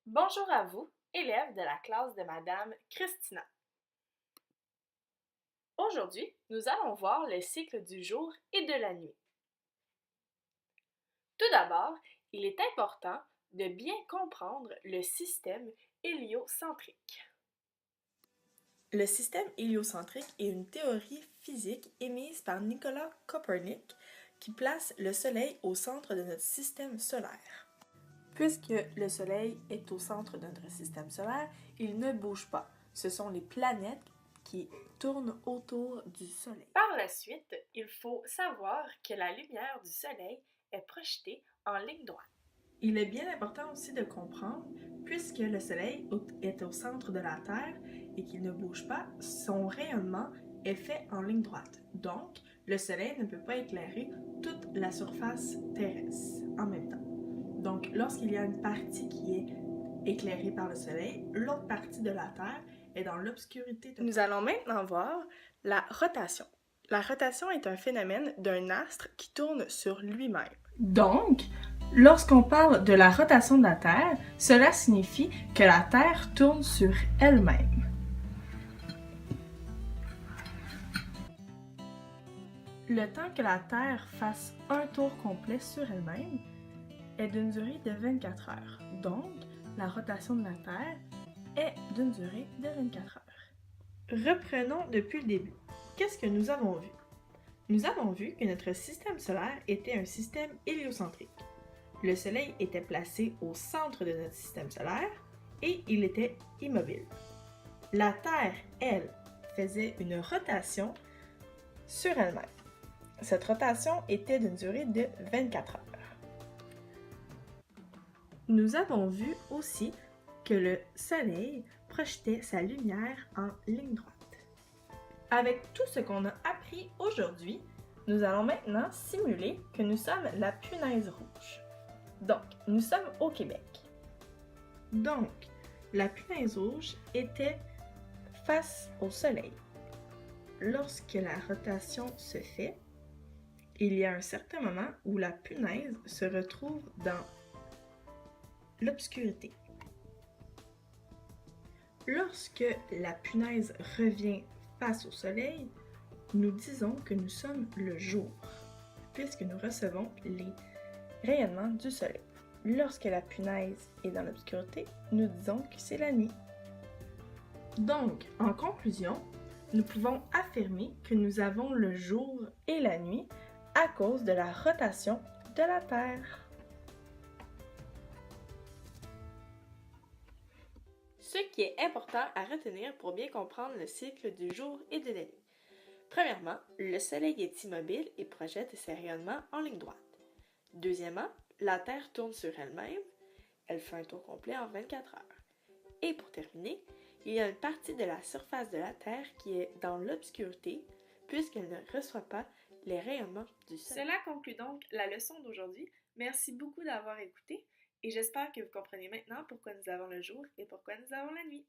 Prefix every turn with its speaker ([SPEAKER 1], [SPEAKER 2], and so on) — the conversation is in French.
[SPEAKER 1] Bonjour à vous, élèves de la classe de Madame Christina. Aujourd'hui, nous allons voir le cycle du jour et de la nuit. Tout d'abord, il est important de bien comprendre le système héliocentrique.
[SPEAKER 2] Le système héliocentrique est une théorie physique émise par Nicolas Copernic qui place le Soleil au centre de notre système solaire. Puisque le Soleil est au centre de notre système solaire, il ne bouge pas. Ce sont les planètes qui tournent autour du Soleil.
[SPEAKER 1] Par la suite, il faut savoir que la lumière du Soleil est projetée en ligne droite.
[SPEAKER 2] Il est bien important aussi de comprendre, puisque le Soleil est au centre de la Terre et qu'il ne bouge pas, son rayonnement est fait en ligne droite. Donc, le Soleil ne peut pas éclairer toute la surface terrestre en même temps. Donc, lorsqu'il y a une partie qui est éclairée par le Soleil, l'autre partie de la Terre est dans l'obscurité totale. Nous allons maintenant voir la rotation. La rotation est un phénomène d'un astre qui tourne sur lui-même. Donc, lorsqu'on parle de la rotation de la Terre, cela signifie que la Terre tourne sur elle-même. Le temps que la Terre fasse un tour complet sur elle-même est d'une durée de 24 heures. Donc, la rotation de la Terre est d'une durée de 24 heures. Reprenons depuis le début. Qu'est-ce que nous avons vu? Nous avons vu que notre système solaire était un système héliocentrique. Le Soleil était placé au centre de notre système solaire et il était immobile. La Terre, elle, faisait une rotation sur elle-même. Cette rotation était d'une durée de 24 heures. Nous avons vu aussi que le Soleil projetait sa lumière en ligne droite. Avec tout ce qu'on a appris aujourd'hui, nous allons maintenant simuler que nous sommes la punaise rouge. Donc, nous sommes au Québec. Donc, la punaise rouge était face au Soleil. Lorsque la rotation se fait, il y a un certain moment où la punaise se retrouve dans l'obscurité. Lorsque la punaise revient face au Soleil, nous disons que nous sommes le jour, puisque nous recevons les rayonnements du Soleil. Lorsque la punaise est dans l'obscurité, nous disons que c'est la nuit. Donc, en conclusion, nous pouvons affirmer que nous avons le jour et la nuit à cause de la rotation de la Terre.
[SPEAKER 1] Ce qui est important à retenir pour bien comprendre le cycle du jour et de la nuit. Premièrement, le Soleil est immobile et projette ses rayonnements en ligne droite. Deuxièmement, la Terre tourne sur elle-même, elle fait un tour complet en 24 heures. Et pour terminer, il y a une partie de la surface de la Terre qui est dans l'obscurité puisqu'elle ne reçoit pas les rayonnements du Soleil. Cela conclut donc la leçon d'aujourd'hui. Merci beaucoup d'avoir écouté et j'espère que vous comprenez maintenant pourquoi nous avons le jour et pourquoi nous avons la nuit.